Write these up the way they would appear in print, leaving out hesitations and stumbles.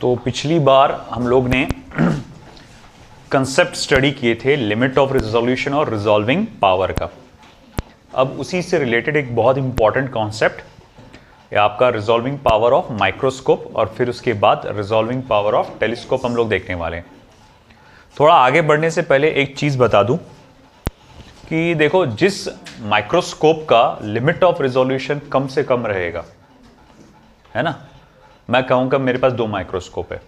तो पिछली बार हम लोग ने कंसेप्ट स्टडी किए थे लिमिट ऑफ रिजोल्यूशन और रिजॉल्विंग पावर का। अब उसी से रिलेटेड एक बहुत इंपॉर्टेंट कॉन्सेप्ट है आपका रिजॉल्विंग पावर ऑफ माइक्रोस्कोप, और फिर उसके बाद रिजॉल्विंग पावर ऑफ टेलीस्कोप हम लोग देखने वाले हैं। थोड़ा आगे बढ़ने से पहले एक चीज़ बता दूं कि देखो, जिस माइक्रोस्कोप का लिमिट ऑफ रिजोल्यूशन कम से कम रहेगा, है ना, मैं कहूँगा मेरे पास दो माइक्रोस्कोप है।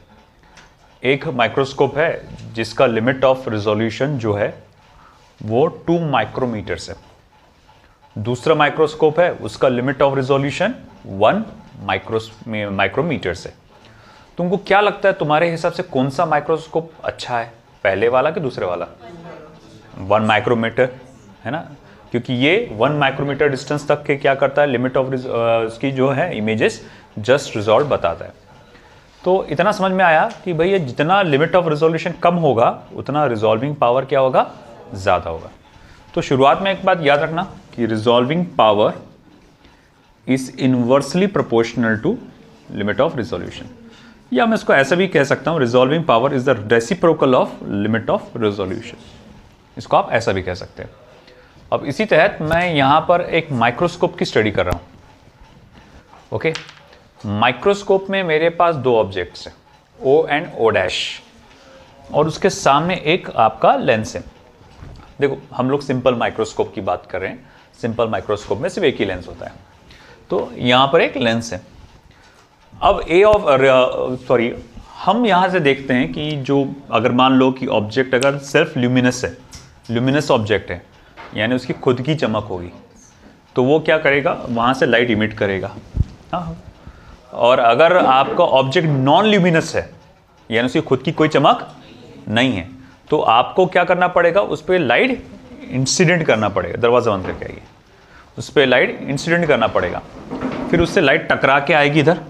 एक माइक्रोस्कोप है जिसका लिमिट ऑफ रिजोल्यूशन जो है वो 2 माइक्रोमीटर से, दूसरा माइक्रोस्कोप है उसका लिमिट ऑफ रिजोल्यूशन 1 माइक्रोमीटर से। तुमको क्या लगता है, तुम्हारे हिसाब से कौन सा माइक्रोस्कोप अच्छा है, पहले वाला कि दूसरे वाला? 1 माइक्रोमीटर, है ना, क्योंकि ये 1 माइक्रोमीटर डिस्टेंस तक के क्या करता है, लिमिट ऑफ उसकी जो है इमेजेस जस्ट रिजॉल्व बताता है। तो इतना समझ में आया कि भाई ये जितना लिमिट ऑफ रिजोल्यूशन कम होगा उतना रिजॉल्विंग पावर क्या होगा, ज़्यादा होगा। तो शुरुआत में एक बात याद रखना कि resolving power is inversely proportional to limit of resolution, या मैं इसको ऐसा भी कह सकता हूँ, resolving power is the reciprocal of limit of resolution. इसको आप ऐसा भी कह सकते हैं। अब इसी तहत मैं यहाँ पर एक माइक्रोस्कोप की स्टडी कर रहा हूँ। ओके, माइक्रोस्कोप में मेरे पास दो ऑब्जेक्ट्स हैं, O एंड O', और उसके सामने एक आपका लेंस है। देखो, हम लोग सिंपल माइक्रोस्कोप की बात कर रहे हैं। सिंपल माइक्रोस्कोप में सिर्फ एक ही लेंस होता है। तो यहाँ पर एक लेंस है। अब हम यहाँ से देखते हैं कि जो अगर मान लो कि ऑब्जेक्ट अगर सिर्फ ल्यूमिनस है, ल्यूमिनस ऑब्जेक्ट है, यानी उसकी खुद की चमक होगी, तो वो क्या करेगा, वहाँ से लाइट इमिट करेगा। हाँ, और अगर आपका ऑब्जेक्ट नॉन ल्यूमिनस है, यानी उसकी खुद की कोई चमक नहीं है, तो आपको क्या करना पड़ेगा, उस पर लाइट इंसिडेंट करना पड़ेगा। दरवाज़ा बंद करके आइए। उस पर लाइट इंसिडेंट करना पड़ेगा, फिर उससे लाइट टकरा के आएगी इधर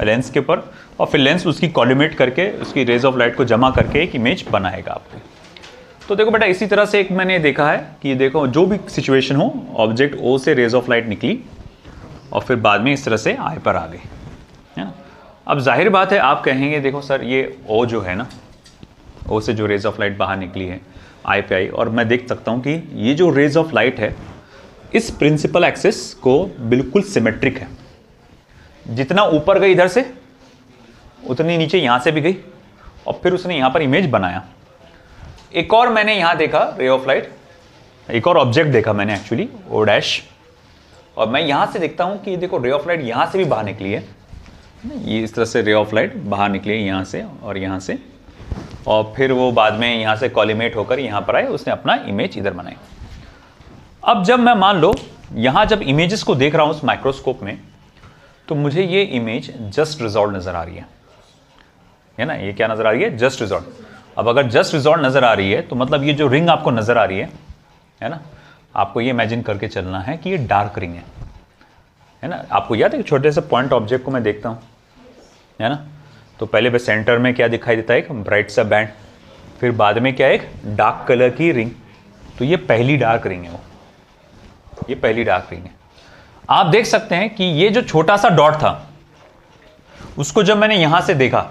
लेंस के ऊपर, और फिर लेंस उसकी कोऑर्डिनेट करके उसकी रेज ऑफ लाइट को जमा करके एक इमेज बनाएगा आपको। तो देखो बेटा, इसी तरह से एक मैंने देखा है कि देखो, जो भी सिचुएशन हो, ऑब्जेक्ट O से रेज ऑफ लाइट निकली और फिर बाद में इस तरह से आई पर आ गई, है ना। अब जाहिर बात है, आप कहेंगे देखो सर, ये O जो है ना, O से जो रेज ऑफ लाइट बाहर निकली है, आई पे आई, और मैं देख सकता हूँ कि ये जो रेज ऑफ लाइट है इस प्रिंसिपल एक्सिस को बिल्कुल सिमेट्रिक है। जितना ऊपर गई इधर से, उतनी नीचे यहाँ से भी गई, और फिर उसने यहाँ पर इमेज बनाया। एक और मैंने यहाँ देखा रे ऑफ लाइट, एक और ऑब्जेक्ट देखा मैंने एक्चुअली, O', और मैं यहाँ से देखता हूँ कि देखो रे ऑफ लाइट यहाँ से भी बाहर निकली है। ये इस तरह से रे ऑफ लाइट बाहर निकली है यहाँ से और यहाँ से, और फिर वो बाद में यहाँ से कॉलिमेट होकर यहाँ पर आए, उसने अपना इमेज इधर बनाई। अब जब मैं मान लो यहाँ जब इमेजेस को देख रहा हूँ उस माइक्रोस्कोप में, तो मुझे ये इमेज जस्ट रिजॉल्व नजर आ रही है ना। ये क्या नजर आ रही है, जस्ट रिजॉल्व। अब अगर जस्ट रिजॉल्व नजर आ रही है तो मतलब ये जो रिंग आपको नजर आ रही है ना, आपको ये इमेजिन करके चलना है कि ये डार्क रिंग है ना। आपको याद है कि छोटे से पॉइंट ऑब्जेक्ट को मैं देखता हूँ, है ना, तो पहले पे सेंटर में क्या दिखाई देता है, एक ब्राइट सा बैंड, फिर बाद में क्या, एक डार्क कलर की रिंग। तो ये पहली डार्क रिंग है, वो ये पहली डार्क रिंग है। आप देख सकते हैं कि ये जो छोटा सा डॉट था, उसको जब मैंने यहां से देखा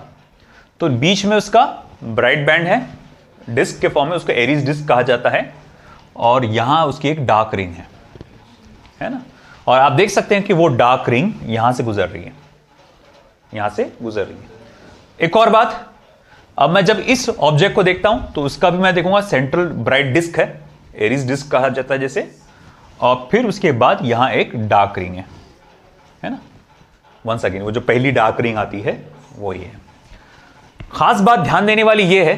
तो बीच में उसका ब्राइट बैंड है, डिस्क के फॉर्म में, उसको एरीज डिस्क कहा जाता है, और यहां उसकी एक डार्क रिंग है ना। और आप देख सकते हैं कि वो डार्क रिंग यहां से गुजर रही है, यहां से गुजर रही है। एक और बात, अब मैं जब इस ऑब्जेक्ट को देखता हूं तो उसका भी मैं देखूंगा सेंट्रल ब्राइट डिस्क है, एरीज डिस्क कहा जाता है जैसे, और फिर उसके बाद यहां एक डार्क रिंग है ना। वंस अगेन वो जो पहली डार्क रिंग आती है वो ये है। खास बात ध्यान देने वाली ये है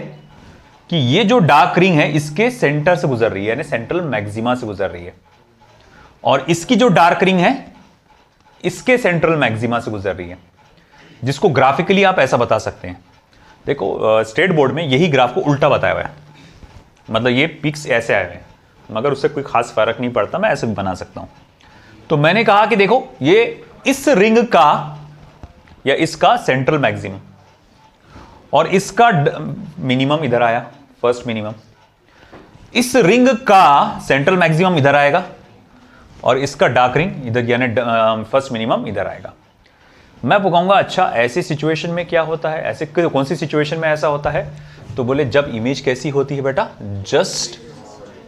कि ये जो डार्क रिंग है इसके सेंटर से गुजर रही है, यानी सेंट्रल मैक्सिमा से गुजर रही है, और इसकी जो डार्क रिंग है इसके सेंट्रल मैक्सिमा से गुजर रही है, जिसको ग्राफिकली आप ऐसा बता सकते हैं। देखो, स्टेट बोर्ड में यही ग्राफ को उल्टा बताया हुआ है, मतलब ये पिक्स ऐसे आए हुए हैं, मगर उससे कोई खास फर्क नहीं पड़ता, मैं ऐसे भी बना सकता हूं। तो मैंने कहा कि देखो, ये इस रिंग का या इसका सेंट्रल मैक्सिमम, और इसका मिनिमम इधर आया, फर्स्ट मिनिमम। इस रिंग का सेंट्रल मैक्सिमम इधर आएगा, और इसका डार्क रिंग इधर, यानी फर्स्ट मिनिमम इधर आएगा। मैं कहूँगा अच्छा ऐसी सिचुएशन में क्या होता है, ऐसे कौन सी सिचुएशन में ऐसा होता है, तो बोले जब इमेज कैसी होती है बेटा, जस्ट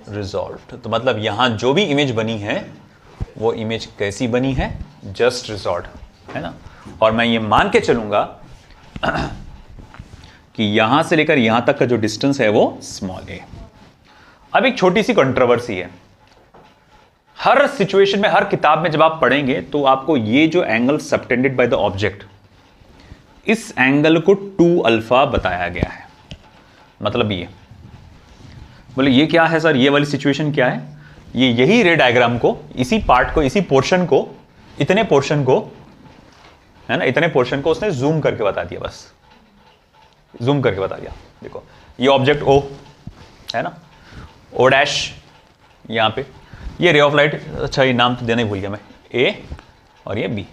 रिजॉल्व। तो मतलब यहाँ जो भी इमेज बनी है वो इमेज कैसी बनी है, जस्ट रिजॉल्व, है ना। और मैं ये मान के चलूँगा कि यहाँ से लेकर यहाँ तक का जो डिस्टेंस है वो स्मॉल ए। अब एक छोटी सी कंट्रोवर्सी है, हर सिचुएशन में, हर किताब में जब आप पढ़ेंगे तो आपको ये जो angle subtended by the object, इस एंगल को 2 अल्फा बताया गया है। मतलब ये बोले ये क्या है सर, ये वाली सिचुएशन क्या है, ये यही रे डायग्राम को, इसी पार्ट को, इसी पोर्शन को, इतने पोर्शन को, है ना, इतने पोर्शन को उसने जूम करके बता दिया, बस जूम करके बता दिया। देखो ये ऑब्जेक्ट ओ है ना, ओ डैश, यहां पे ये रे ऑफ लाइट, अच्छा ये नाम तो देना ही भूल गया मैं, ए और ये बी,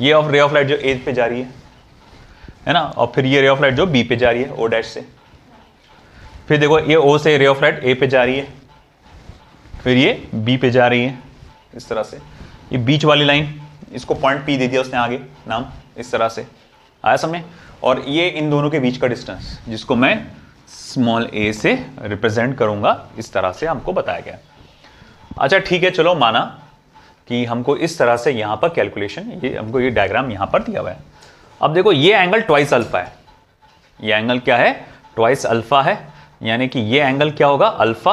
ये रे ऑफ लाइट जो ए पे जा रही है ना, और फिर ये रे ऑफ लाइट जो बी पे जा रही है ओ डैश से, फिर देखो ये ओ से रे ऑफ लाइट ए पे जा रही है, फिर ये बी पे जा रही है, इस तरह से। ये बीच वाली लाइन, इसको पॉइंट पी दे दिया उसने आगे नाम, इस तरह से आया समझ। और ये इन दोनों के बीच का डिस्टेंस जिसको मैं स्मॉल ए से रिप्रेजेंट करूंगा, इस तरह से हमको बताया गया। अच्छा ठीक है, चलो माना कि हमको इस तरह से यहां पर कैलकुलेशन, ये हमको ये डायग्राम यहां पर दिया हुआ है। अब देखो ये एंगल ट्वाइस अल्फा है, ये एंगल क्या है, ट्वाइस अल्फा है, यानी कि ये एंगल क्या होगा, अल्फा,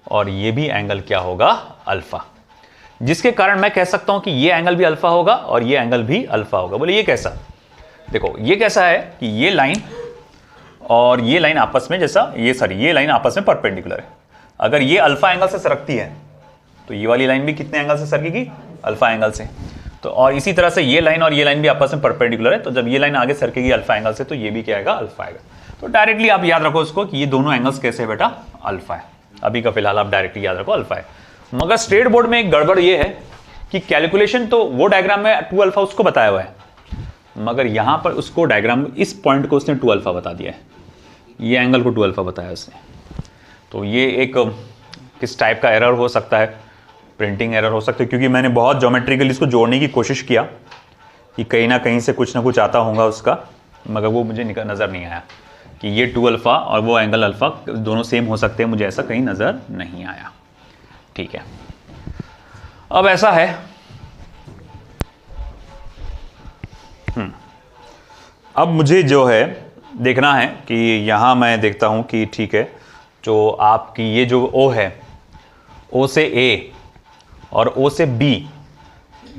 और ये भी एंगल क्या होगा, अल्फा, जिसके कारण मैं कह सकता हूं कि ये एंगल भी अल्फा होगा और ये एंगल भी अल्फा होगा। बोले ये कैसा, देखो ये कैसा है कि ये लाइन और ये लाइन आपस में, जैसा ये लाइन आपस में परपेंडिकुलर है। अगर ये अल्फा एंगल से सरकती है तो ये वाली लाइन भी कितने एंगल से सरकेगी, अल्फा एंगल से। तो और इसी तरह से ये लाइन और ये लाइन भी आपस में परपेंडिकुलर है, तो जब ये लाइन आगे सरकेगी अल्फा एंगल से तो ये भी क्या आएगा, अल्फा आएगा। तो डायरेक्टली आप याद रखो उसको कि ये दोनों एंगल्स कैसे है बेटा, अल्फा है। अभी का फिलहाल आप डायरेक्टली याद रखो अल्फा है। मगर स्ट्रेट बोर्ड में एक गड़बड़ ये है कि कैलकुलेशन तो वो डायग्राम में 2 अल्फा उसको बताया हुआ है, मगर यहां पर उसको डायग्राम, इस पॉइंट को उसने 2 अल्फा बता दिया है, ये एंगल को 2 अल्फा बताया उसने। तो ये एक किस टाइप का एरर हो सकता है, प्रिंटिंग एरर हो सकता है, क्योंकि मैंने बहुत ज्योमेट्रिकली इसको जोड़ने की कोशिश किया कि कहीं ना कहीं से कुछ ना कुछ आता होगा उसका, मगर वो मुझे नज़र नहीं आया कि ये 2 अल्फा और वो एंगल अल्फा दोनों सेम हो सकते हैं, मुझे ऐसा कहीं नज़र नहीं आया। ठीक है, अब ऐसा है, अब मुझे जो है देखना है कि यहाँ मैं देखता हूँ कि ठीक है, जो आपकी ये जो O है, O से A और O से B,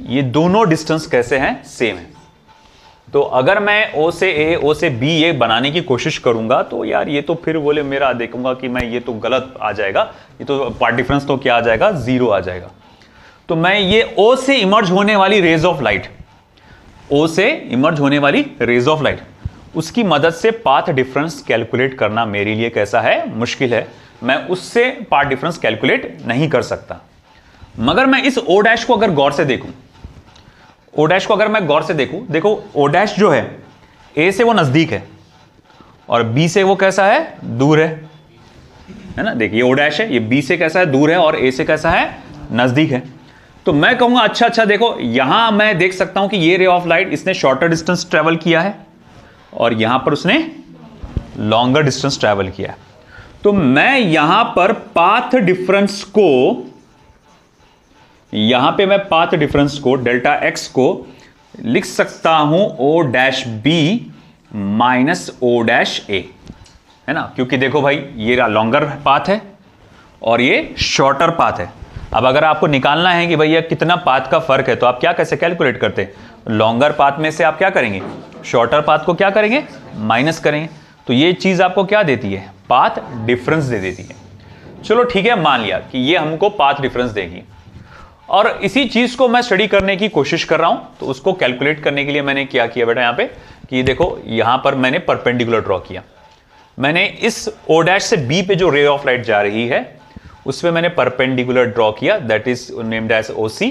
ये दोनों डिस्टेंस कैसे हैं, सेम है। तो अगर मैं O से A, O से B ये बनाने की कोशिश करूंगा तो यार ये तो फिर बोले मेरा देखूंगा कि मैं ये तो गलत आ जाएगा, ये तो पार्ट डिफरेंस तो क्या आ जाएगा, 0 आ जाएगा। तो मैं ये O से इमर्ज होने वाली रेज ऑफ लाइट, O से इमर्ज होने वाली रेज ऑफ लाइट, उसकी मदद से पाथ डिफरेंस कैलकुलेट करना मेरे लिए कैसा है, मुश्किल है। मैं उससे पाथ डिफरेंस कैलकुलेट नहीं कर सकता। मगर मैं इस O डैश को अगर गौर से देखूं, O डैश को अगर मैं गौर से देखूं, देखो O डैश जो है A से वो नजदीक है और B से वो कैसा है, दूर है ना। देखिए O डैश है, ये B से कैसा है, दूर है, और A से कैसा है, नजदीक है। तो मैं कहूंगा अच्छा देखो यहां मैं देख सकता हूं कि ये रे ऑफ लाइट इसने शॉर्टर डिस्टेंस ट्रेवल किया है और यहां पर उसने लॉन्गर डिस्टेंस ट्रेवल किया है। तो मैं यहां पर पाथ डिफरेंस को, यहां पे मैं पाथ डिफरेंस को डेल्टा एक्स को लिख सकता हूं O dash B minus O dash A, है ना, क्योंकि देखो भाई ये लॉन्गर पाथ है और ये शॉर्टर पाथ है। अब अगर आपको निकालना है कि भैया कितना पाथ का फर्क है, तो आप क्या कैसे कैलकुलेट करते हैं, लॉन्गर पाथ में से आप क्या करेंगे, शॉर्टर पाथ को क्या करेंगे, माइनस करेंगे। तो ये चीज आपको क्या देती है, पाथ डिफरेंस दे देती है। चलो ठीक है, मान लिया कि ये हमको पाथ डिफरेंस देगी, और इसी चीज को मैं स्टडी करने की कोशिश कर रहा हूं। तो उसको कैलकुलेट करने के लिए मैंने क्या किया बेटा, यहां पे कि देखो यहां पर मैंने परपेंडिकुलर ड्रॉ किया। मैंने इस O डैश से B पे जो रे ऑफ लाइट जा रही है उस पे मैंने परपेंडिकुलर ड्रॉ किया, that is named as OC,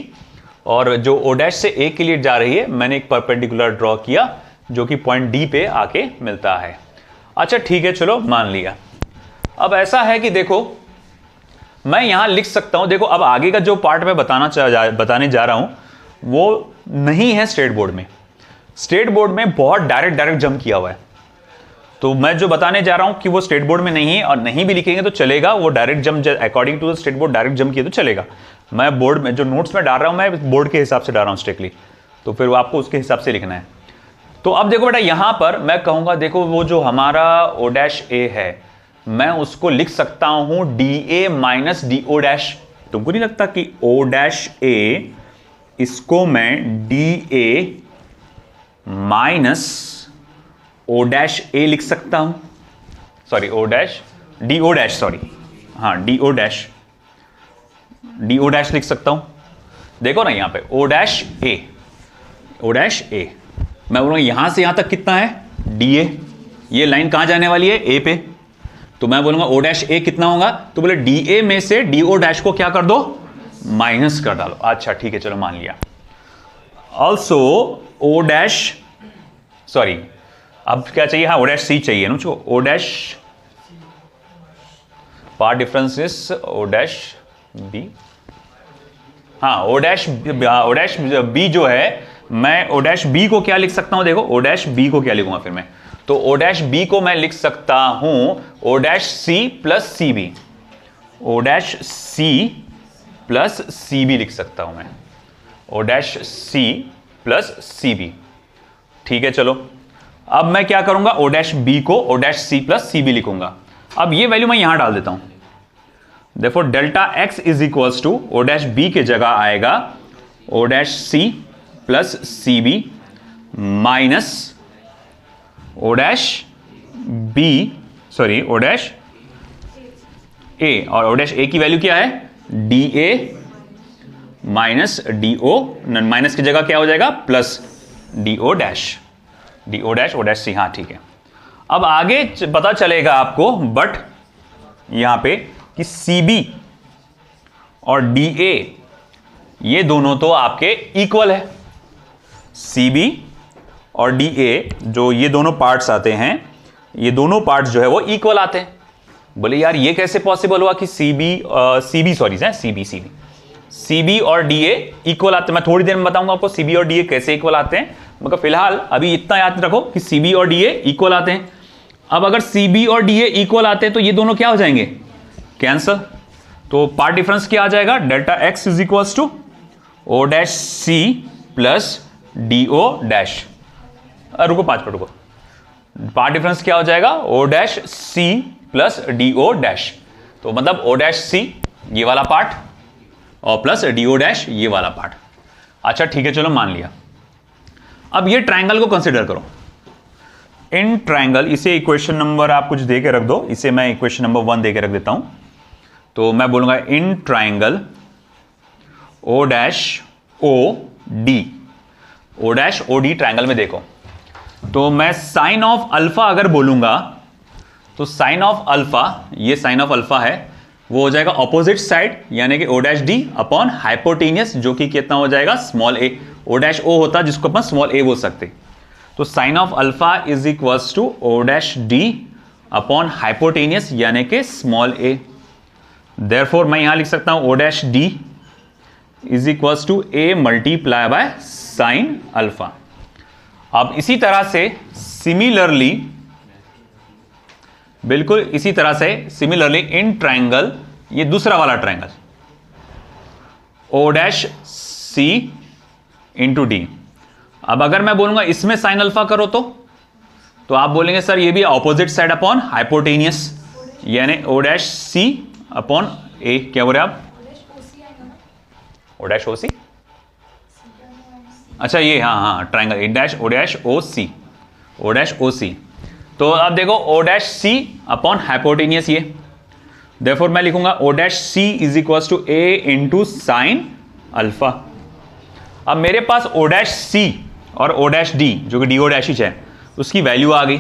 और जो O डैश से A के लिए जा रही है मैंने एक परपेंडिकुलर ड्रॉ किया जो कि पॉइंट D पे आके मिलता है। अच्छा ठीक है, चलो मान लिया। अब ऐसा है कि देखो मैं यहां लिख सकता हूं, देखो अब आगे का जो पार्ट मैं बताने जा रहा हूं वो नहीं है स्ट्रेट बोर्ड में। स्टेट बोर्ड में बहुत डायरेक्ट जंप किया हुआ है, तो मैं जो बताने जा रहा हूं कि वो स्टेट बोर्ड में नहीं है और नहीं भी लिखेंगे तो चलेगा, वो direct jump according to the state board direct jump किया तो चलेगा। मैं बोर्ड में जो नोट्स में डाल रहा हूं मैं बोर्ड के हिसाब से डाल रहा हूं स्ट्रिक्टली, तो फिर आपको उसके हिसाब से लिखना है। तो अब देखो बेटा यहां पर मैं कहूंगा, देखो वो जो हमारा ओ डैश ए है मैं उसको लिख सकता हूं D A minus D O dash. तुमको नहीं लगता कि ओ डैश ए इसको मैं D A minus O dash A लिख सकता हूं, sorry O dash D O dash, sorry हाँ डी ओ डैश लिख सकता हूं। देखो ना यहां पे ओ डैश ए, ओ डैश ए, मैं बोलूंगा यहां से यहां तक कितना है डी ए, ये लाइन कहां जाने वाली है ए पे, तो मैं बोलूंगा ओ डैश ए कितना होगा, तो बोले डी ए में से डी ओ डैश को क्या कर दो माइनस कर डालो। अच्छा ठीक है चलो मान लिया। ऑल्सो ओ डैश, सॉरी अब क्या चाहिए, हाँ ओ डैश सी चाहिए ना, O dash part difference is O dash B, हाँ ओ डैश बी जो है, मैं ओ डैश बी को क्या लिख सकता हूं, देखो ओ डैश बी को क्या लिखूंगा फिर मैं, तो ओ डैश बी को मैं लिख सकता हूं O dash C plus C B, O dash C plus C B लिख सकता हूं मैं, O dash C plus C B. ठीक है चलो, अब मैं क्या करूंगा ओ डैश बी को O dash C plus C B लिखूंगा। अब ये वैल्यू मैं यहां डाल देता हूं, देखो delta X is equals to O dash B के जगह आएगा O dash C plus C B minus O dash B, sorry O dash A, और ओ डैश ए की वैल्यू क्या है D A minus D O, minus की जगह क्या हो जाएगा plus D O dash, D O dash O dash C, हाँ ठीक है। अब आगे पता चलेगा आपको बट यहां पे कि सी बी और डी ए ये दोनों तो आपके इक्वल है, सी बी और डी ए जो ये दोनों पार्ट्स आते हैं, ये दोनों पार्ट्स जो है वो इक्वल आते हैं। बोले यार ये कैसे पॉसिबल हुआ कि सी बी और डी ए इक्वल आते हैं, मैं थोड़ी देर में बताऊंगा आपको सी बी और डी ए कैसे इक्वल आते हैं, मगर फिलहाल अभी इतना याद रखो कि सी बी और डी ए इक्वल आते हैं। अब अगर सी बी और डी ए इक्वल आते हैं तो ये दोनों क्या हो जाएंगे कैंसल, तो पार्ट डिफरेंस क्या आ जाएगा delta X is equals to O dash C plus D O dash, रुको 5 मिनट रुको, पार्ट डिफरेंस क्या हो जाएगा O dash C plus D O dash, तो मतलब ओ डैश सी ये वाला पार्ट और प्लस डी ओ डैश ये वाला पार्ट। अच्छा ठीक है चलो मान लिया। अब ये ट्रायंगल को कंसीडर करो, इन ट्रायंगल, इसे इक्वेशन नंबर आप कुछ दे के रख दो, इसे मैं इक्वेशन नंबर 1 दे के रख देता हूं, तो मैं बोलूंगा in triangle O dash O D, O dash O D triangle में देखो, तो मैं साइन ऑफ अल्फा अगर बोलूंगा तो साइन ऑफ अल्फा, ये साइन ऑफ अल्फा है वो हो जाएगा ऑपोजिट साइड यानी कि O dash D upon hypotenuse, जो कि कितना हो जाएगा स्मॉल ए, ओ डैश ओ होता जिसको अपन स्मॉल ए बोल सकते, तो sine of alpha is equals to O dash D upon hypotenuse यानी कि स्मॉल ए। देयरफॉर मैं यहां लिख सकता हूं O dash D is equals to A multiply by sine alpha. अब इसी तरह से सिमिलरली, बिल्कुल इसी तरह से सिमिलरली इन ट्रायंगल, ये दूसरा वाला ट्रायंगल ओ डैश सी इंटू डी, अब अगर मैं बोलूंगा इसमें साइन अल्फा करो तो आप बोलेंगे सर ये भी ऑपोजिट साइड अपॉन हाइपोटेनियस यानी ओ डैश सी अपॉन ए, क्या बोल रहे आप ओ डैश ओ सी, अच्छा ये हाँ triangle A dash O dash O C, O dash O C, तो अब देखो O dash C upon hypotenuse ये, देयरफॉर मैं लिखूंगा O dash C is equals to A into sine alpha. अब मेरे पास ओ डैश सी और ओ डैश डी जो कि डी ओ डैश है उसकी वैल्यू आ गई,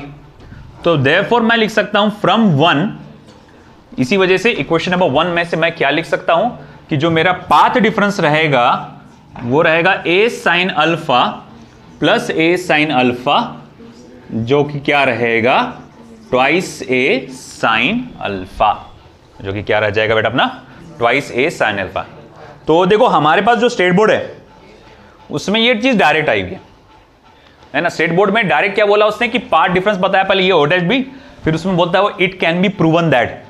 तो देयरफॉर मैं लिख सकता हूं फ्रॉम 1, इसी वजह से इक्वेशन नंबर 1 में से मैं क्या लिख सकता हूं कि जो मेरा पाथ डिफरेंस रहेगा वो रहेगा ए साइन अल्फा प्लस ए साइन अल्फा, जो कि क्या रहेगा ट्वाइस ए साइन अल्फा, जो कि क्या रह जाएगा बेटा अपना ट्वाइस ए साइन अल्फा। तो देखो हमारे पास जो स्टेट बोर्ड है उसमें ये चीज डायरेक्ट आई हुई है ना। स्टेट बोर्ड में डायरेक्ट क्या बोला उसने कि पार्ट डिफरेंस बताया पहले ये ओ डैश बी, फिर उसमें बोलता है वो it can be proven that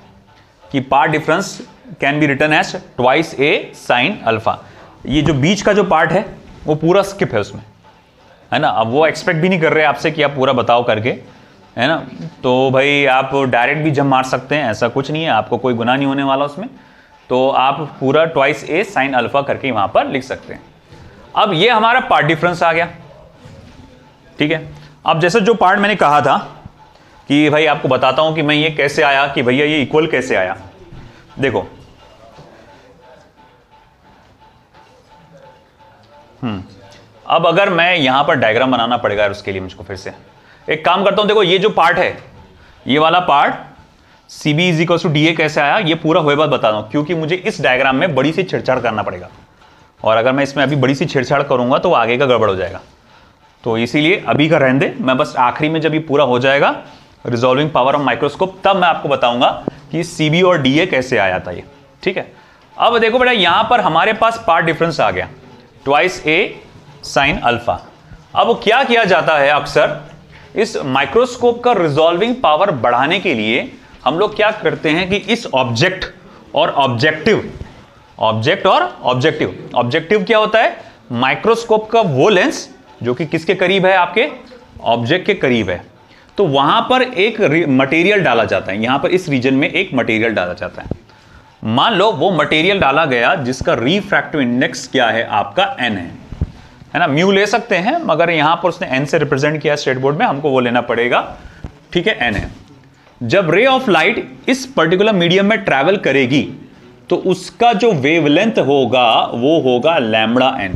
कि part difference can be written as twice A sine alpha. ये जो बीच का जो पार्ट है वो पूरा स्किप है उसमें, है ना। अब वो एक्सपेक्ट भी नहीं कर रहे आपसे कि आप पूरा बताओ करके, है ना। तो भाई आप डायरेक्ट भी जम मार सकते हैं, ऐसा कुछ नहीं है, आपको कोई गुनाह नहीं होने वाला उसमें। तो आप पूरा ट्वाइस ए साइन अल्फा करके वहां पर लिख सकते हैं। अब ये हमारा पार्ट डिफरेंस आ गया, ठीक है। अब जैसे जो पार्ट मैंने कहा था कि भाई आपको बताता हूं कि मैं ये कैसे आया कि भैया ये इक्वल कैसे आया। देखो अब अगर मैं यहां पर डायग्राम बनाना पड़ेगा यार, उसके लिए मुझको फिर से एक काम करता हूं। देखो ये जो पार्ट है, ये वाला part CB is equal to DA कैसे आया, ये पूरा हुए बाद बता दूं, क्योंकि मुझे इस डायग्राम में बड़ी सी छेड़छाड़ करना पड़ेगा, और अगर मैं इसमें अभी बड़ी सी छेड़छाड़ करूंगा तो आगे का गड़बड़ हो जाएगा। तो इसीलिए अभी का रहने दे, मैं बस आखिरी में जब ये पूरा हो जाएगा रिजॉल्विंग पावर ऑफ माइक्रोस्कोप, तब मैं आपको बताऊंगा कि CB और DA कैसे आया था ये, ठीक है। अब देखो बेटा यहां पर हमारे पास पार्ट डिफरेंस आ गया ट्वाइस ए साइन अल्फा। अब क्या किया जाता है अक्सर इस माइक्रोस्कोप का रिजॉल्विंग पावर बढ़ाने के लिए हम लोग क्या करते हैं कि इस ऑब्जेक्ट और ऑब्जेक्टिव, ऑब्जेक्ट और ऑब्जेक्टिव, ऑब्जेक्टिव क्या होता है, माइक्रोस्कोप का वो लेंस जो कि किसके करीब है, आपके ऑब्जेक्ट के करीब है। तो वहां पर एक मटेरियल डाला जाता है, यहां पर इस रीजन में एक मटेरियल डाला जाता है। मान लो वो मटेरियल डाला गया जिसका रिफ्रैक्टिव इंडेक्स क्या है, आपका n है ना। म्यू ले सकते हैं, मगर यहां पर उसने n से रिप्रेजेंट किया स्टेट बोर्ड में, हमको वो लेना पड़ेगा, ठीक है, n है। जब रे ऑफ लाइट इस पर्टिकुलर मीडियम में ट्रैवल करेगी तो उसका जो वेवलेंथ होगा वो होगा लैम्बडा n।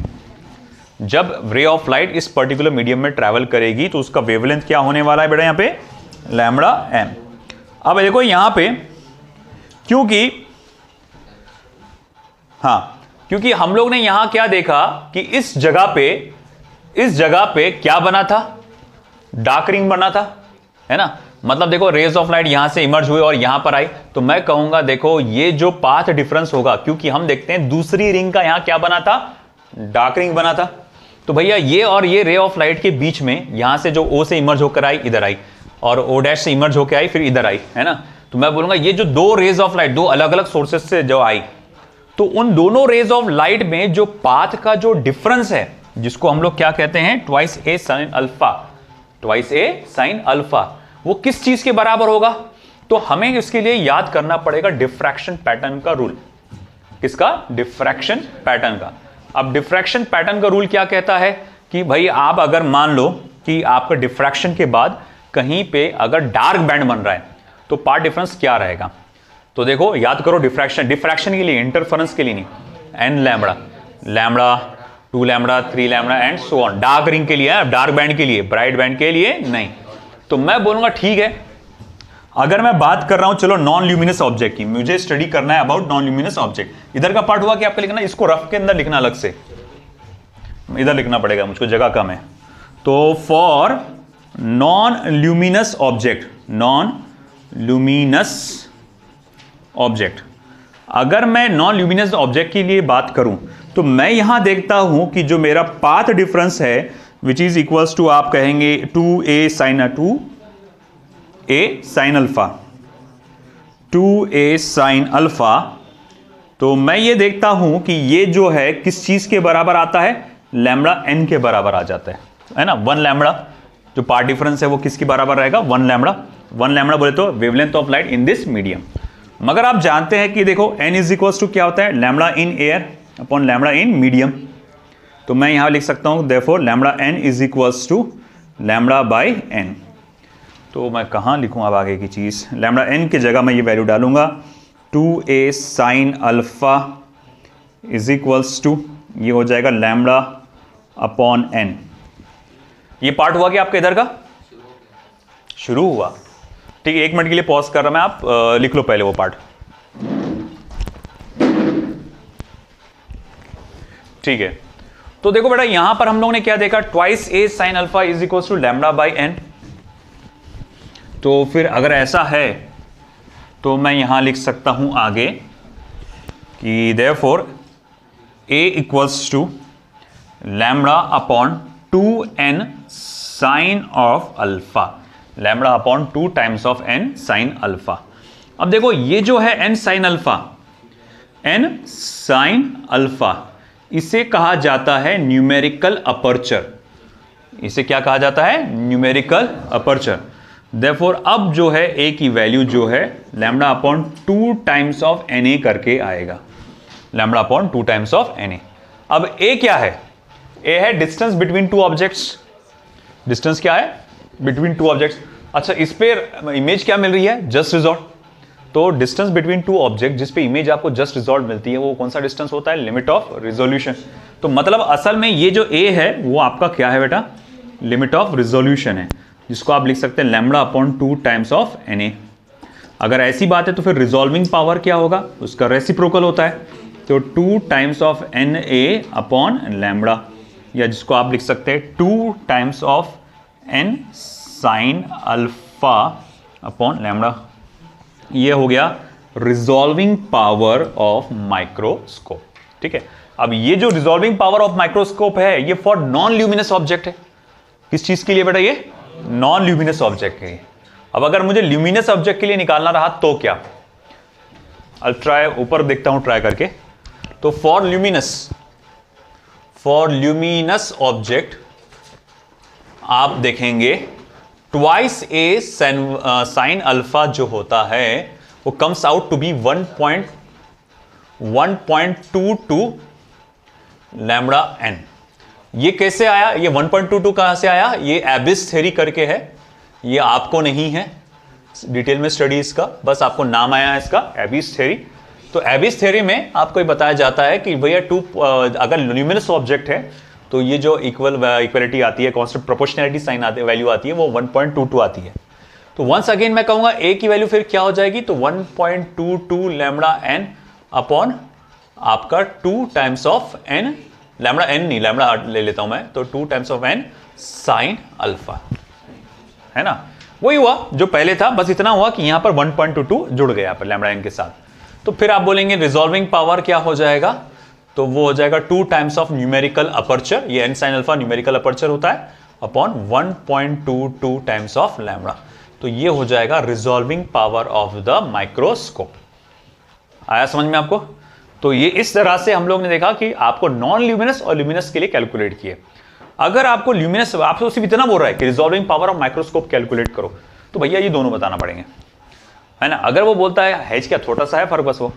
जब रे ऑफ लाइट इस पर्टिकुलर मीडियम में ट्रैवल करेगी तो उसका वेवलेंथ क्या होने वाला है बेटा, यहां पे लैम्बडा m। अब देखो यहां पे क्योंकि हम लोग ने यहां क्या देखा कि इस जगह पे क्या बना था, डार्क रिंग बना था, है ना। मतलब देखो रेज ऑफ लाइट यहां से इमर्ज हुए और यहां पर आई, तो मैं कहूंगा देखो ये जो पाथ डिफरेंस होगा, क्योंकि हम देखते हैं दूसरी रिंग का यहां क्या बना था, डार्क रिंग बना था। तो भैया ये और ये रे ऑफ लाइट के बीच में यहां से जो O से इमर्ज होकर आई इधर आई, और O डैश से इमर्ज होकर आई फिर इधर आई, है ना। तो मैं बोलूंगा ये जो दो रेज ऑफ लाइट दो अलग अलग सोर्सेस से जो आई, तो उन दोनों रेज ऑफ लाइट में जो पाथ का जो डिफरेंस है, जिसको हम लोग क्या कहते हैं, twice A sine alpha, twice A sine alpha, वो किस चीज के बराबर होगा। तो हमें इसके लिए याद करना पड़ेगा डिफ्रैक्शन पैटर्न का रूल। किसका, डिफ्रैक्शन पैटर्न का। अब डिफ्रैक्शन पैटर्न का रूल क्या कहता है कि भाई आप अगर मान लो कि आपका डिफ्रैक्शन के बाद कहीं पे अगर डार्क बैंड बन रहा है तो पार्ट डिफरेंस क्या रहेगा। तो देखो याद करो, डिफ्रैक्शन के लिए, इंटरफेरेंस के लिए नहीं, n lambda, lambda 2 lambda 3 lambda and so on. Dark ring के लिए, डार्क बैंड के लिए, ब्राइट बैंड के लिए नहीं। तो मैं बोलूंगा ठीक है, अगर मैं बात कर रहा हूं चलो नॉन ल्यूमिनस ऑब्जेक्ट की, मुझे स्टडी करना है अबाउट नॉन ल्यूमिनस ऑब्जेक्ट। इधर का पार्ट हुआ कि आपको लिखना, इसको रफ के अंदर लिखना अलग से, इधर लिखना पड़ेगा, मुझको जगह कम है। तो for non luminous object, non luminous object, अगर मैं नॉन ल्यूमिनस ऑब्जेक्ट के लिए बात करूं तो मैं यहां देखता हूं कि जो मेरा पाथ डिफरेंस है विच इज इक्वल्स टू, आप कहेंगे 2a sine alpha, 2a sine alpha. तो मैं ये देखता हूं कि ये जो है किस चीज के बराबर आता है, लैम्बडा n के बराबर आ जाता है ना। 1 लैम्बडा जो पार्ट डिफरेंस है वो किसके बराबर रहेगा, 1 लैम्बडा। 1 लैम्बडा बोले तो wavelength of light in this medium. मगर आप जानते हैं कि देखो n इज इक्वल्स टू क्या होता है, lambda in air upon lambda in medium. तो मैं यहां लिख सकता हूं therefore lambda n is equals to lambda by n। तो मैं कहां लिखूं अब आगे की चीज, लैम्बडा n की जगह मैं ये वैल्यू डालूंगा 2a sine alpha is equals to, ये हो जाएगा लैम्बडा अपॉन n। ये पार्ट हुआ कि आपका इधर का शुरू हुआ, ठीक है। 1 मिनट के लिए पॉज कर रहा मैं, आप लिख लो पहले वो पार्ट, ठीक है। तो देखो बेटा यहां पर हम लोग ने क्या देखा, twice A sine alpha is equal to lambda by n। तो फिर अगर ऐसा है तो मैं यहां लिख सकता हूं आगे कि therefore a equals to lambda upon 2n sine of alpha, lambda upon 2 times of n sine alpha. अब देखो ये जो है n sine alpha, n sine alpha, इसे कहा जाता है न्यूमेरिकल अपर्चर। इसे क्या कहा जाता है? Numerical aperture. देयरफॉर अब जो है a की वैल्यू जो है lambda upon 2 times of na करके आएगा, lambda upon 2 times of na। अब a क्या है? a है distance between two objects. Distance क्या है? Between two objects. अच्छा, इस पे इमेज क्या मिल रही है? Just result. तो डिस्टेंस बिटवीन टू ऑब्जेक्ट जिस पे इमेज आपको जस्ट रिजॉल्ट मिलती है वो कौन सा डिस्टेंस होता है? Limit of resolution. तो मतलब असल में ये जो a है वो आपका क्या है बेटा? लिमिट ऑफ रिजोल्यूशन है, जिसको आप लिख सकते हैं lambda upon 2 times of na। अगर ऐसी बात है तो फिर रिजॉल्विंग पावर क्या होगा? उसका रेसिप्रोकल होता है, तो 2 times of na upon lambda, या जिसको आप लिख सकते हैं 2 times of n sine alpha upon lambda. ये हो गया रिजॉल्विंग पावर ऑफ माइक्रोस्कोप। ठीक है, अब ये जो रिजॉल्विंग पावर ऑफ माइक्रोस्कोप है ये फॉर नॉन ल्यूमिनस ऑब्जेक्ट है। किस चीज के लिए बेटा? ये नॉन ल्यूमिनस ऑब्जेक्ट के लिए। अब अगर मुझे ल्यूमिनस ऑब्जेक्ट के लिए निकालना रहा तो क्या? ट्राई, ऊपर देखता हूं ट्राई करके। तो फॉर ल्यूमिनस ऑब्जेक्ट आप देखेंगे ट्वाइस ए साइन अल्फा जो होता है वो comes out to be 1.22 lambda n। ये कैसे आया? ये 1.22 कहां से आया? ये एबिस थ्योरी करके है, ये आपको नहीं है डिटेल में स्टडी इसका, बस आपको नाम आया है इसका, एबिस थ्योरी। तो एबिस थ्योरी में आपको ये बताया जाता है कि भैया अगर ल्यूमिनस ऑब्जेक्ट है तो ये जो इक्वलिटी आती है, कांस्टेंट प्रोपोर्शनैलिटी साइन वैल्यू आती है वो 1.22 आती है। तो वंस अगेन मैं कहूंगा a की वैल्यू फिर क्या हो जाएगी? तो 1.22 लैम्बडा n अपॉन आपका 2 times of n, lambda n नहीं, लैम्बडा ले लेता हूं मैं, तो 2 times of n sine alpha, है ना? वही हुआ जो पहले था, बस इतना हुआ कि यहां पर 1.22 जुड़ गया पर लैम्बडा n के साथ। तो फिर आप बोलेंगे रिजॉल्विंग पावर क्या हो जाएगा? तो वो हो जाएगा 2 टाइम्स ऑफ न्यूमेरिकल अपर्चर, ये n sine alpha numerical aperture होता है, अपॉन 1.22 टाइम्स ऑफ लैम्बडा। तो ये हो जाएगा resolving power of the microscope. आया समझ में आपको? तो ये इस तरह से हम लोग ने देखा कि आपको नॉन ल्यूमिनस और ल्यूमिनस के लिए कैलकुलेट किए। अगर आपको ल्यूमिनस, आपसे सिर्फ इतना बोल रहा है कि resolving power of microscope calculate करो, तो भैया ये दोनों बताना पड़ेंगे, है ना? अगर वो बोलता है हेज क्या छोटा सा है फर्क बस वो,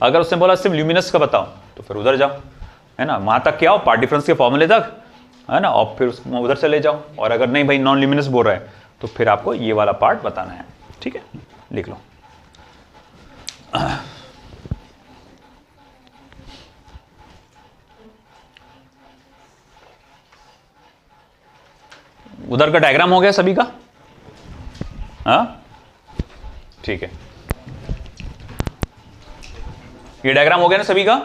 अगर उसने बोला सिर्फ ल्यूमिनस का बताओ तो फिर उधर जाओ, है ना? वहां तक क्या हो, पार्ट डिफरेंस के फॉर्मूले तक, है ना? और फिर उधर चले जाओ। और अगर नहीं भाई नॉन ल्यूमिनस बोल रहा है तो फिर आपको ये वाला पार्ट बताना है। ठीक है, लिख लो। उधर का डायग्राम हो गया सभी का? हाँ, ठीक है, ये डायग्राम हो गया ना सभी का?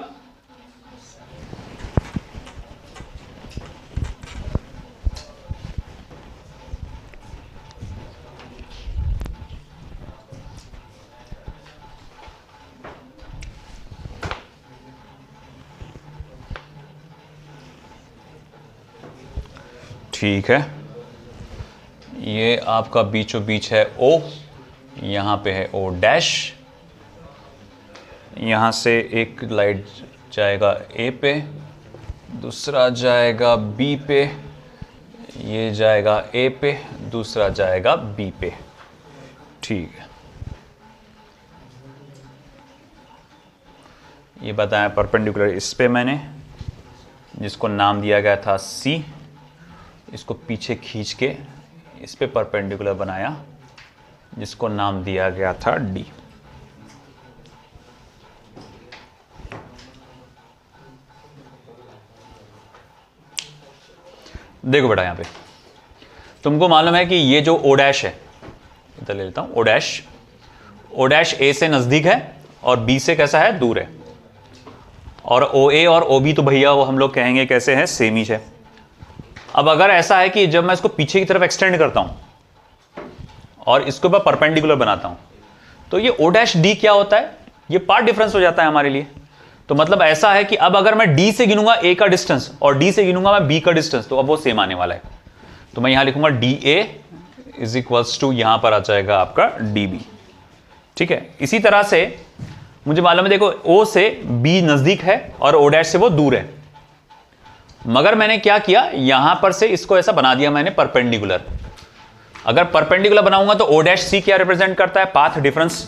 ठीक है, ये आपका बीचों बीच है O, यहाँ पे है O डैश, यहाँ से एक लाइट जाएगा A पे, दूसरा जाएगा B पे, ये जाएगा A पे, दूसरा जाएगा B पे। ठीक है, ये बताया परपेंडिकुलर इस पे मैंने, जिसको नाम दिया गया था C, इसको पीछे खींच के इस पे परपेंडिकुलर बनाया, जिसको नाम दिया गया था D। देखो बेटा, यहां पे तुमको मालूम है कि ये जो O डैश है, इधर ले लेता हूं, O डैश A से नजदीक है और B से कैसा है, दूर है। और OA और OB तो भैया वो हम लोग कहेंगे कैसे हैं, सेम ही है। अब अगर ऐसा है कि जब मैं इसको पीछे की तरफ एक्सटेंड करता हूं और इसके ऊपर परपेंडिकुलर बनाता हूं, तो ये O डैश D क्या होता है, ये पार्ट डिफरेंस हो जाता है हमारे लिए। तो मतलब ऐसा है कि अब अगर मैं D से गिनूंगा A का डिस्टेंस और D से गिनूंगा मैं B का डिस्टेंस, तो अब वो सेम आने वाला है। तो मैं यहां लिखूंगा D A is equals to, यहां पर आ जाएगा आपका डी बी। ठीक है, इसी तरह से मुझे मालूम है, देखो ओ से बी नजदीक है और ओ डैश से वो दूर है, मगर मैंने क्या किया, यहां पर से इसको ऐसा बना दिया मैंने परपेंडिकुलर। अगर परपेंडिकुलर बनाऊंगा तो ओ डैश सी क्या रिप्रेजेंट करता है, पाथ डिफरेंस।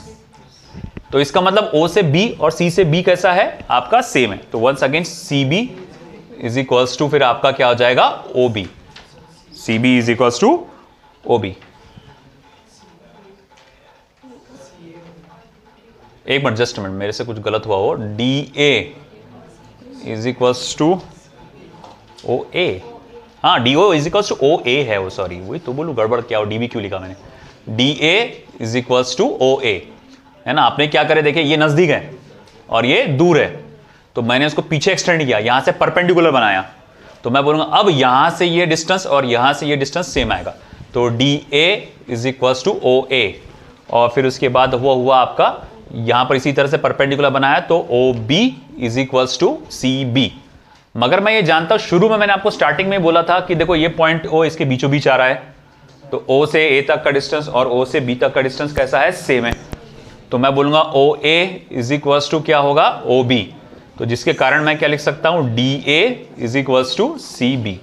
तो इसका मतलब ओ से बी और सी से बी कैसा है आपका, सेम है। तो once again C B is equals to, फिर आपका क्या हो जाएगा, O B. C B is equals to O B. एक मिनट, जस्ट मिनट, मेरे से कुछ गलत हुआ हो। D A is equals to O A, हाँ D O is equals to O A है वो, सॉरी वही तो बोलूं, गड़बड़ क्या हो, डी बी क्यों लिखा मैंने। D A is equals to O A, है ना। आपने क्या करे, देखिए ये नजदीक है और ये दूर है, तो मैंने उसको पीछे एक्सटेंड किया, यहां से परपेंडिकुलर बनाया, तो मैं बोलूंगा अब यहां से ये डिस्टेंस और यहां से ये डिस्टेंस सेम आएगा। तो D A is equals to O A, और फिर उसके बाद हुआ आपका यहां पर इसी तरह से परपेंडिकुलर बनाया, तो O B is equals to C B. मगर मैं ये जानता हूं, शुरू में मैंने आपको स्टार्टिंग में बोला था कि देखो ये पॉइंट ओ इसके बीचों बीच आ रहा है, तो ओ से ए तक का डिस्टेंस और ओ से बी तक का डिस्टेंस कैसा है, सेम है। तो मैं बोलूंगा ओ ए इज इक्वल्स टू क्या होगा, ओ बी। तो जिसके कारण मैं क्या लिख सकता हूं, D A is equals to C B.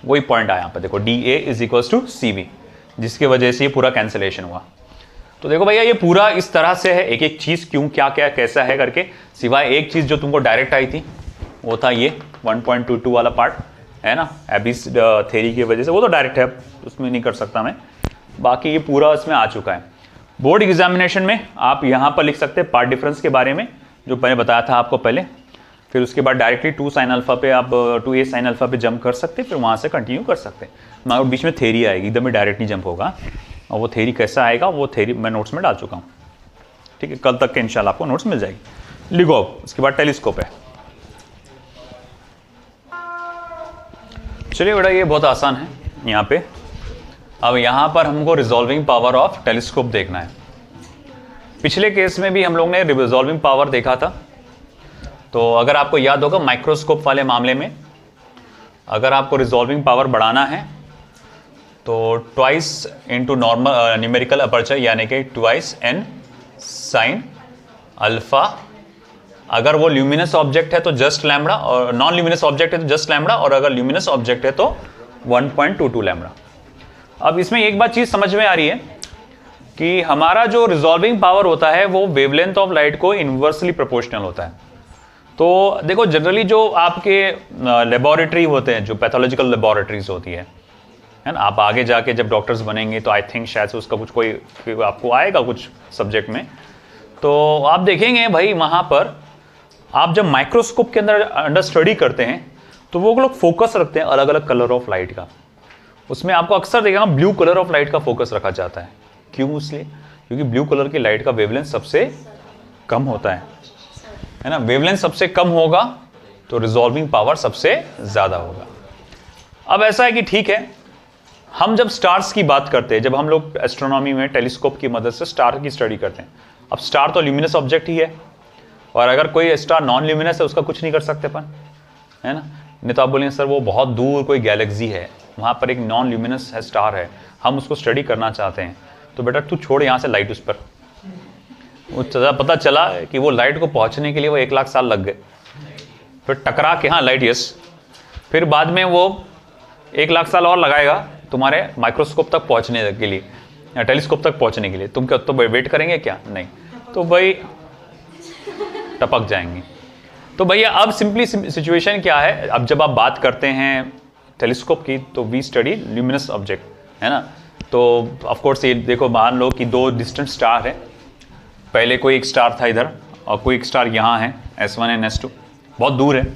वही पॉइंट आया यहां पर, देखो D A is equals to C B, जिसकी वजह से ये पूरा कैंसिलेशन हुआ। तो देखो भैया ये पूरा इस तरह से है, एक एक चीज क्यों क्या क्या कैसा है करके, सिवाय एक चीज जो तुमको डायरेक्ट आई थी, वो था ये 1.22 वाला पार्ट, है ना, एबिस थ्योरी की वजह से, वो तो डायरेक्ट है, उसमें नहीं कर सकता मैं। बाकी ये पूरा इसमें आ चुका है। बोर्ड एग्जामिनेशन में आप यहाँ पर लिख सकते हैं पार्ट डिफरेंस के बारे में, जो मैंने बताया था आपको पहले। फिर उसके बाद डायरेक्टली 2 sin अल्फा पे आप 2a sin अल्फा पे जंप कर सकते हैं, फिर वहाँ से कंटिन्यू कर सकते हैं। मगर बीच में थ्योरी आएगी, एकदम ही डायरेक्ट नहीं जंप होगा, और वो थ्योरी कैसा आएगा वो थ्योरी मैं नोट्स में डाल चुका हूँ। ठीक है, कल तक के इंशाल्लाह आपको नोट्स मिल जाएगी। लिखो, उसके बाद टेलीस्कोप है। चलिए बेटा, ये बहुत आसान है यहाँ पे। अब यहाँ पर हमको रिजॉल्विंग पावर ऑफ टेलीस्कोप देखना है। पिछले केस में भी हम लोग ने रिजॉल्विंग पावर देखा था, तो अगर आपको याद होगा माइक्रोस्कोप वाले मामले में अगर आपको रिजॉल्विंग पावर बढ़ाना है तो twice into normal numerical aperture, यानी कि ट्वाइस n sin अल्फा। अगर वो ल्यूमिनस ऑब्जेक्ट है तो जस्ट लैम्बडा, और नॉन ल्यूमिनस ऑब्जेक्ट है तो जस्ट लैम्बडा, और अगर ल्यूमिनस ऑब्जेक्ट है तो 1.22 लैम्बडा। अब इसमें एक बात चीज समझ में आ रही है कि हमारा जो रिजॉल्विंग पावर होता है वो वेवलेंथ ऑफ लाइट को इनवर्सली प्रोपोर्शनल होता है। तो देखो जनरली जो आपके लेबोरेटरी होते हैं, जो पैथोलॉजिकल लेबोरेटरीज होती है ना, आप आगे जाके जब डॉक्टर्स बनेंगे तो आई थिंक शायद से उसका कुछ कोई आपको आएगा कुछ सब्जेक्ट में, तो आप देखेंगे भाई वहाँ पर आप जब माइक्रोस्कोप के अंदर स्टडी करते हैं तो वो लोग फोकस रखते हैं अलग अलग कलर ऑफ लाइट का। उसमें आपको अक्सर देखेगा ब्लू कलर ऑफ लाइट का फोकस रखा जाता है। क्यों? इसलिए क्योंकि ब्लू कलर की लाइट का वेवलेंथ सबसे कम होता है ना। वेवलेंथ सबसे कम होगा तो रिजॉल्विंग पावर सबसे ज्यादा होगा। अब ऐसा है कि ठीक है, हम जब स्टार्स की बात करते हैं, जब हम लोग एस्ट्रोनॉमी में टेलीस्कोप की मदद से स्टार की स्टडी करते हैं, अब स्टार तो ल्यूमिनस ऑब्जेक्ट ही है, और अगर कोई स्टार नॉन ल्यूमिनस है उसका कुछ नहीं कर सकते अपन, है ना। नहीं तो आप बोलेंगे सर वो बहुत दूर कोई गैलेक्सी है, वहाँ पर एक नॉन ल्यूमिनस है स्टार है, हम उसको स्टडी करना चाहते हैं, तो बेटा तू छोड़ यहाँ से लाइट उस पर। वो पता चला कि वो लाइट को पहुँचने के लिए वो 1 लाख साल लग गए, फिर टकरा के, हाँ लाइट यस, फिर बाद में वो 1 लाख साल और लगाएगा तुम्हारे माइक्रोस्कोप तक पहुँचने के लिए या टेलीस्कोप तक पहुँचने के लिए। तुम क्या तो वेट करेंगे क्या? नहीं, तो भाई टपक जाएंगे। तो भैया अब सिंपली सिचुएशन क्या है, अब जब आप बात करते हैं टेलीस्कोप की तो वी स्टडी ल्यूमिनस ऑब्जेक्ट, है ना। तो ऑफ कोर्स ये देखो, मान लो कि 2 डिस्टेंट स्टार है, पहले कोई एक स्टार था इधर और कोई एक स्टार यहाँ है, S1 एंड S2, बहुत दूर है।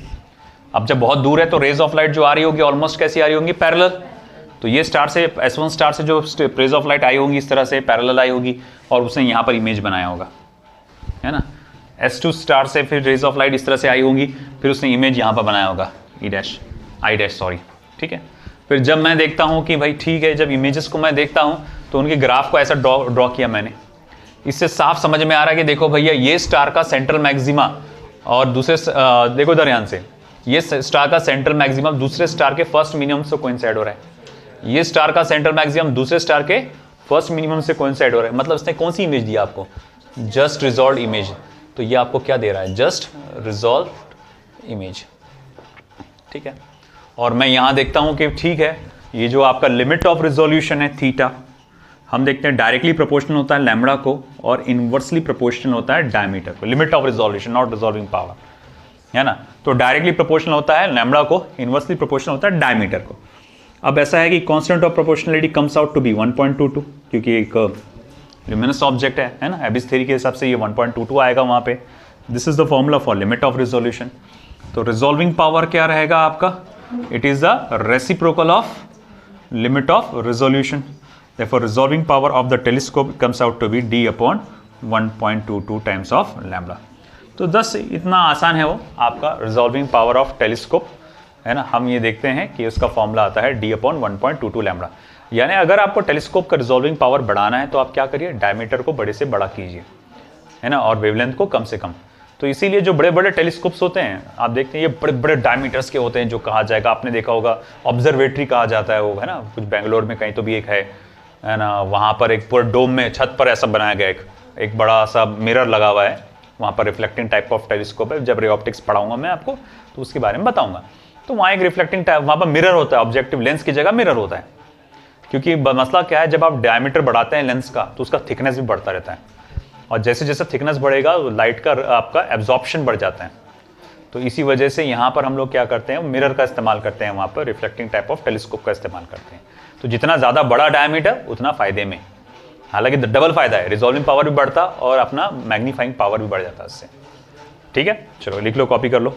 अब जब बहुत दूर है तो रेज ऑफ लाइट जो आ रही होगी ऑलमोस्ट कैसी आ रही होंगी? पैरेलल। तो ये स्टार से S1 स्टार से जो रेज ऑफ लाइट आई होगी इस तरह से पैरेलल आई होगी और उसने यहाँ पर इमेज बनाया होगा, है ना। S2 स्टार से फिर रेज ऑफ लाइट इस तरह से आई होंगी, फिर उसने इमेज यहाँ पर बनाया होगा, आई डैश सॉरी, ठीक है। फिर जब मैं देखता हूँ कि भाई ठीक है, जब इमेजेस को मैं देखता हूँ तो उनके ग्राफ को ऐसा ड्रॉ किया मैंने, इससे साफ समझ में आ रहा है कि देखो भैया ये स्टार का सेंट्रल मैक्सिमा और दूसरे देखो इधर ध्यान से, ये स्टार का सेंट्रल मैक्सिमम दूसरे स्टार के फर्स्ट मिनिमम से कोइंसाइड हो रहा है। ये स्टार का सेंट्रल मैक्सिमम दूसरे स्टार के फर्स्ट मिनिमम से कोइंसाइड हो रहा है, मतलब इसने कौन सी इमेज दिया आपको, जस्ट रिजॉल्व इमेज। तो ये आपको क्या दे रहा है, जस्ट रिजॉल्व इमेज, ठीक है। और मैं यहां देखता हूं कि ठीक है, ये जो आपका लिमिट ऑफ रिजोल्यूशन है थीटा, हम देखते हैं डायरेक्टली प्रोपोर्शनल होता है लैम्बडा को और इनवर्सली प्रोपोर्शनल होता है डायमीटर को। Limit of resolution not resolving power, है ना। तो डायरेक्टली प्रोपोर्शनल होता है लैम्बडा को, इनवर्सली प्रोपोर्शनल होता है डायमीटर को। अब ऐसा है कि constant of proportionality comes out to be 1.22, क्योंकि एक ल्यूमिनस ऑब्जेक्ट है ना। एबिस थ्योरी के हिसाब से ये 1.22 आएगा वहाँ पे। This is the formula for limit of resolution. तो रिजॉल्विंग पावर क्या रहेगा आपका, it is the reciprocal of limit of resolution. Therefore, resolving power of the telescope comes out to be d upon 1.22 times of lambda. तो 10 इतना आसान है वो आपका रिजॉल्विंग पावर ऑफ टेलीस्कोप, है ना। हम ये देखते हैं कि उसका फॉर्मूला आता है d अपॉन 1.22 लैम्बडा। यानी अगर आपको टेलीस्कोप का रिजॉल्विंग पावर बढ़ाना है तो आप क्या करिए, डायमीटर को बड़े से बड़ा कीजिए, है ना, और वेवलेंथ को कम से कम। तो इसीलिए जो बड़े बड़े टेलीस्कोप्स होते हैं आप देखते हैं ये बड़े बड़े डायमीटर्स के होते हैं, जो कहा जाएगा, आपने देखा होगा ऑब्जर्वेटरी कहा जाता है वो, है ना, कुछ बेंगलोर में कहीं तो भी एक है ना, वहाँ पर एक पूरा डोम में छत पर ऐसा बनाया गया एक बड़ा सा मिरर लगा हुआ है, वहाँ पर रिफ्लेक्टिंग टाइप ऑफ टेलीस्कोप है। जब रे ऑप्टिक्स पढ़ाऊंगा मैं आपको तो उसके बारे में बताऊंगा। तो वहाँ एक रिफ्लेक्टिंग टाइप, वहाँ पर मिरर होता है, ऑब्जेक्टिव लेंस की जगह मिरर होता है। क्योंकि मसला क्या है, जब आप डायमीटर बढ़ाते हैं लेंस का तो उसका थिकनेस भी बढ़ता रहता है, और जैसे जैसे थिकनेस बढ़ेगा लाइट का आपका एब्जॉर्प्शन बढ़ जाता है। तो इसी वजह से यहाँ पर हम लोग क्या करते हैं, मिरर का इस्तेमाल करते हैं, वहाँ पर रिफ्लेक्टिंग टाइप ऑफ टेलीस्कोप का इस्तेमाल करते हैं। तो जितना ज़्यादा बड़ा डायमीटर उतना फायदे में, हालांकि डबल फायदा है, रिजॉल्विंग पावर भी बढ़ता और अपना मैग्नीफाइंग पावर भी बढ़ जाता है इससे। ठीक है, चलो लिख लो, कॉपी कर लो।